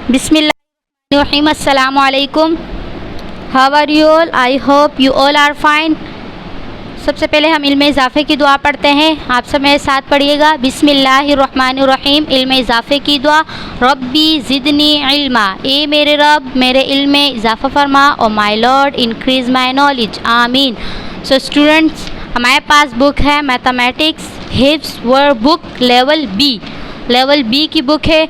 Bismillahirrahmanirrahim. Assalamu alaikum. How are you all? I hope you all are fine. सबसे पहले हम इल्म इजाफ़े की दुआ पढ़ते हैं। आप सब मेरे साथ पढ़िएगा। बिस्मिल्लाहिर्रहमानिर्रहीम। इल्म इजाफ़े की दुआ। रब्बी ज़िदनी इल्मा, ए मेरे रब मेरे इल्म में इजाफ़ा फरमा, और my lord increase my knowledge, आमीन। सो स्टूडेंट्स, हमारे पास बुक है मैथमेटिक्स हिफ्ज़ वर्ड बुक लेवल बी की बुक है।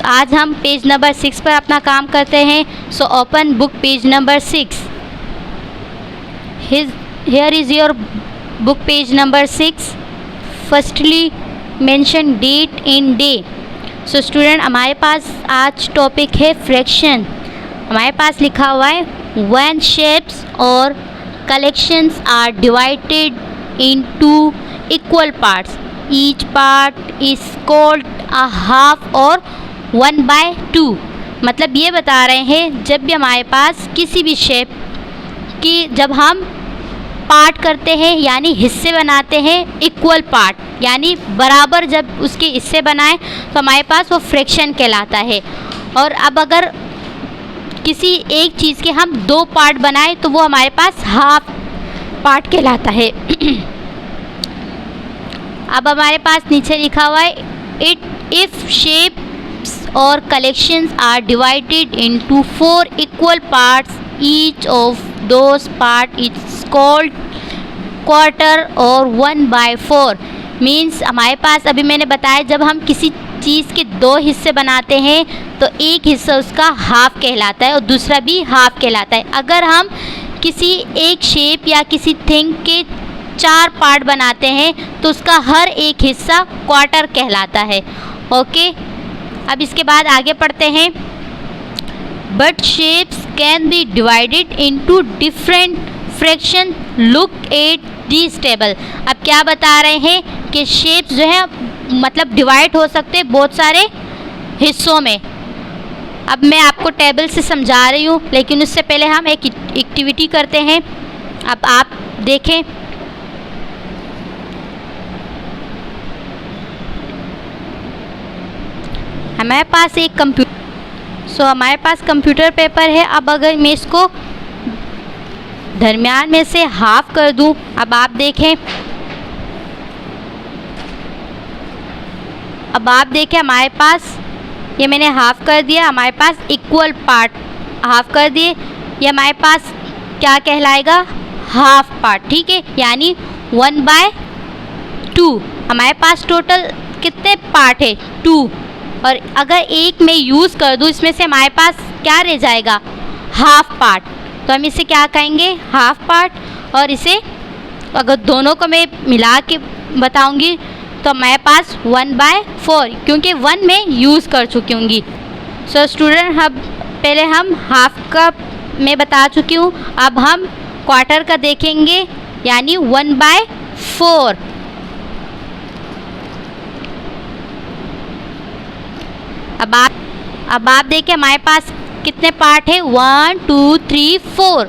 आज हम पेज नंबर 6 पर अपना काम करते हैं। So open book page number 6। Here is your book page number 6. Firstly mention date in day. So student, हमारे पास आज टॉपिक है फ्रैक्शन। हमारे पास लिखा हुआ है when shapes और collections are divided into equal parts, each part is called a half और 1/2। मतलब ये बता रहे हैं जब भी हमारे पास किसी भी शेप की जब हम पार्ट करते हैं यानी हिस्से बनाते हैं, इक्वल पार्ट यानी बराबर जब उसके हिस्से बनाएं तो हमारे पास वो फ्रैक्शन कहलाता है। और अब अगर किसी एक चीज़ के हम 2 पार्ट बनाएं तो वो हमारे पास हाफ पार्ट कहलाता है। अब हमारे पास नीचे लिखा हुआ है इफ़ शेप्स और collections are divided into 4 equal parts, each of those part is called quarter और 1/4। मीन्स हमारे पास अभी मैंने बताया जब हम किसी चीज़ के 2 हिस्से बनाते हैं तो एक हिस्सा उसका हाफ कहलाता है और दूसरा भी हाफ कहलाता है। अगर हम किसी एक शेप या किसी थिंग के 4 पार्ट बनाते हैं तो उसका हर एक हिस्सा क्वार्टर कहलाता है। ओके, अब इसके बाद आगे पढ़ते हैं। But shapes can be divided into different fraction, look at this table. अब क्या बता रहे हैं कि शेप्स जो है मतलब डिवाइड हो सकते हैं बहुत सारे हिस्सों में। अब मैं आपको टेबल से समझा रही हूँ, लेकिन उससे पहले हम एक एक्टिविटी करते हैं। अब आप देखें, हमारे पास एक हमारे पास कंप्यूटर पेपर है। अब अगर मैं इसको दरमियान में से हाफ कर दूं, अब आप देखें, हमारे पास ये मैंने हाफ कर दिया, हमारे पास इक्वल पार्ट हाफ कर दिए, ये हमारे पास क्या कहलाएगा, हाफ पार्ट। ठीक है, यानी 1/2। हमारे पास टोटल कितने पार्ट है, 2। और अगर एक में यूज़ कर दूँ इसमें से हमारे पास क्या रह जाएगा, हाफ पार्ट। तो हम इसे क्या कहेंगे, हाफ पार्ट। और इसे अगर दोनों को मैं मिला के बताऊंगी तो हमारे पास 1/4, क्योंकि 1 में यूज़ कर चुकी हूँगी। सो स्टूडेंट, अब पहले हम हाफ का मैं बता चुकी हूँ, अब हम क्वार्टर का देखेंगे यानी 1/4। अब आप देखिए हमारे पास कितने पार्ट है, 1 2 3 4,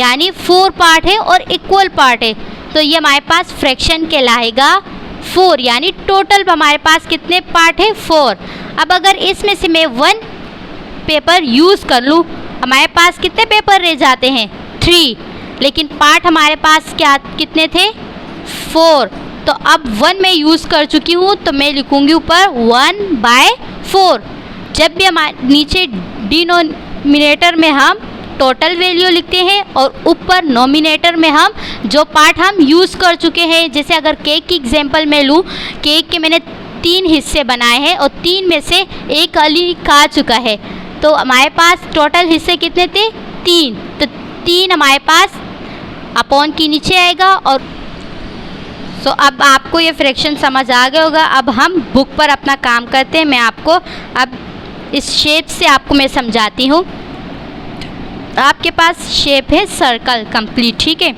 यानी 4 पार्ट है और इक्वल पार्ट है। तो ये हमारे पास फ्रैक्शन कहलाएगा 4, यानी टोटल हमारे पास कितने पार्ट है, 4। अब अगर इसमें से मैं 1 पेपर यूज़ कर लूँ, हमारे पास कितने पेपर रह जाते हैं, 3। लेकिन पार्ट हमारे पास कितने थे, 4। तो अब 1 में यूज़ कर चुकी हूँ तो मैं लिखूँगी ऊपर 1/4। जब भी हमारे नीचे डिनोमिनेटर में हम टोटल वैल्यू लिखते हैं और ऊपर नोमिनेटर में हम जो पार्ट हम यूज़ कर चुके हैं, जैसे अगर केक की एग्जांपल मैं लूँ, केक के मैंने 3 हिस्से बनाए हैं और 3 में से एक अली खा चुका है, तो हमारे पास टोटल हिस्से कितने थे, 3। तो 3 हमारे पास अपॉन की नीचे आएगा। और सो अब आपको ये फ्रैक्शन समझ आ गया होगा। अब हम बुक पर अपना काम करते हैं। मैं आपको अब इस शेप से आपको मैं समझाती हूँ। आपके पास शेप है सर्कल कंप्लीट, ठीक है,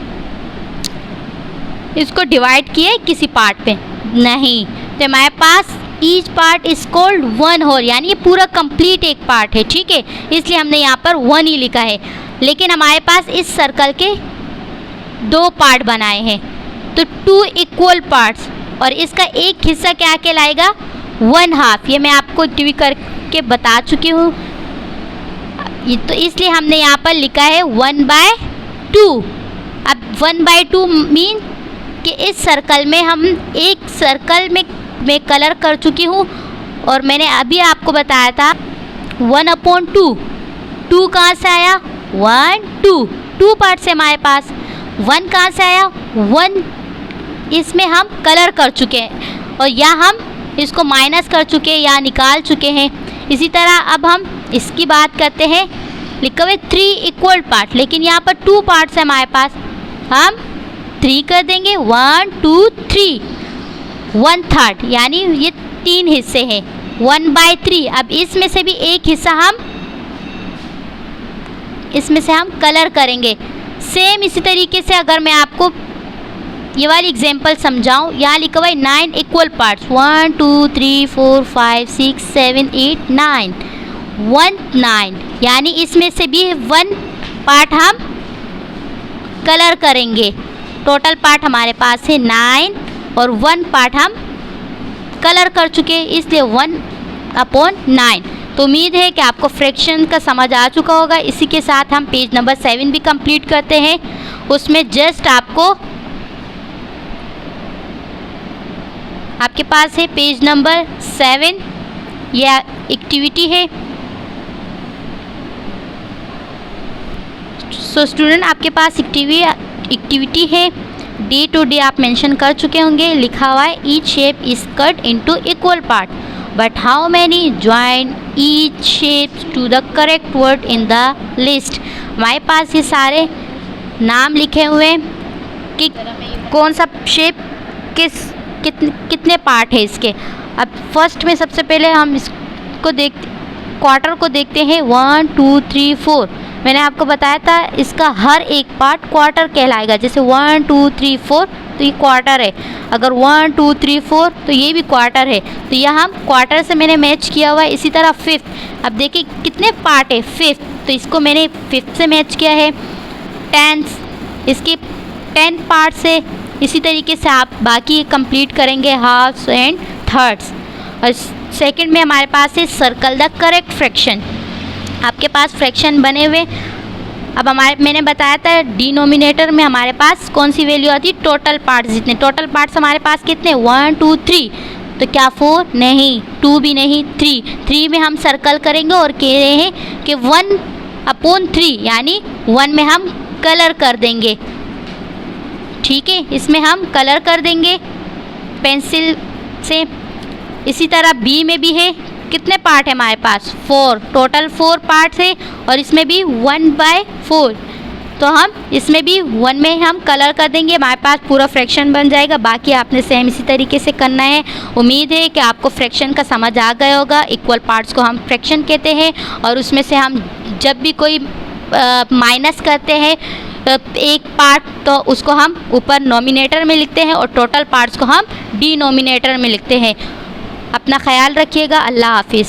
इसको डिवाइड किए किसी पार्ट पे नहीं, तो हमारे पास each part is called 1 whole, यानी ये पूरा कंप्लीट एक पार्ट है। ठीक है, इसलिए हमने यहाँ पर 1 ही लिखा है। लेकिन हमारे पास इस सर्कल के 2 पार्ट बनाए हैं, तो 2 इक्वल पार्ट्स, और इसका एक हिस्सा क्या कहलाएगा, 1/2। ये मैं आपको टिवी करके बता चुकी हूँ। ये तो इसलिए हमने यहाँ पर लिखा है 1/2। अब 1/2 मीन कि इस सर्कल में हम एक सर्कल में कलर कर चुकी हूँ, और मैंने अभी आपको बताया था 1/2। 2 कहाँ से आया? 1 2 पार्ट से हमारे पास। 1 कहाँ से आया? 1 इसमें हम कलर कर चुके हैं, और या हम इसको माइनस कर चुके हैं या निकाल चुके हैं। इसी तरह अब हम इसकी बात करते हैं। लिखा हुआ 3 इक्वल पार्ट, लेकिन यहाँ पर 2 पार्ट्स है हमारे पास। हम 3 कर देंगे, 1 2 3, 1/3 यानी ये 3 हिस्से हैं, 1/3। अब इसमें से भी एक हिस्सा इसमें से हम कलर करेंगे। सेम इसी तरीके से अगर मैं आपको ये वाली एग्जांपल समझाऊं, यहाँ लिखा हुआ है 9 इक्वल पार्ट्स, 1 2 3 4 5 6 7 8 9, 1 9 यानी इसमें से भी 1 पार्ट हम कलर करेंगे। टोटल पार्ट हमारे पास है 9 और 1 पार्ट हम कलर कर चुके हैं, इसलिए 1/9। तो उम्मीद है कि आपको फ्रैक्शन का समझ आ चुका होगा। इसी के साथ हम पेज नंबर 7 भी कंप्लीट करते हैं। उसमें जस्ट आपके पास है पेज नंबर 7, यह एक्टिविटी है। सो स्टूडेंट, आपके पास एक्टिविटी है। डे टू डे आप मेंशन कर चुके होंगे। लिखा हुआ है each shape is cut into equal part, but how many join each shape to the correct word in the list. हमारे पास ये सारे नाम लिखे हुए हैं कि कौन सा शेप कितने पार्ट है इसके। अब फर्स्ट में सबसे पहले हम इसको क्वार्टर को देखते हैं। 1 2 3 4 मैंने आपको बताया था इसका हर एक पार्ट क्वार्टर कहलाएगा। जैसे 1 2 3 4 तो ये क्वार्टर है, अगर 1 2 3 4 तो ये भी क्वार्टर है। तो यहाँ हम क्वार्टर से मैंने मैच किया हुआ है। इसी तरह 5th, अब देखिए कितने पार्ट है 5th, तो इसको मैंने 5th से मैच किया है। 10th, इसके 10 पार्ट से। इसी तरीके से आप बाकी कंप्लीट करेंगे हाफ्स एंड थर्ड्स। और सेकंड में हमारे पास है सर्कल द करेक्ट फ्रैक्शन। आपके पास फ्रैक्शन बने हुए। अब मैंने बताया था डिनोमिनेटर में हमारे पास कौन सी वैल्यू आती है? Total parts. जितने टोटल पार्ट्स हमारे पास कितने? 1 2 3। तो क्या 4? नहीं, 2 भी नहीं, 3 में हम सर्कल करेंगे और कह रहे हैं कि 1/3 यानी 1 में हम कलर कर देंगे। ठीक है, इसमें हम कलर कर देंगे पेंसिल से। इसी तरह बी में भी है। कितने पार्ट है हमारे पास? 4, टोटल 4 पार्ट्स है, और इसमें भी 1/4। तो हम इसमें भी 1 में हम कलर कर देंगे, हमारे पास पूरा फ्रैक्शन बन जाएगा। बाकी आपने सेम इसी तरीके से करना है। उम्मीद है कि आपको फ्रैक्शन का समझ आ गया होगा। इक्वल पार्ट्स को हम फ्रैक्शन कहते हैं, और उसमें से हम जब भी कोई माइनस करते हैं एक पार्ट, तो उसको हम ऊपर नोमिनेटर में लिखते हैं, और टोटल पार्ट्स को हम डिनोमिनेटर में लिखते हैं। अपना ख्याल रखिएगा। अल्लाह हाफिज़।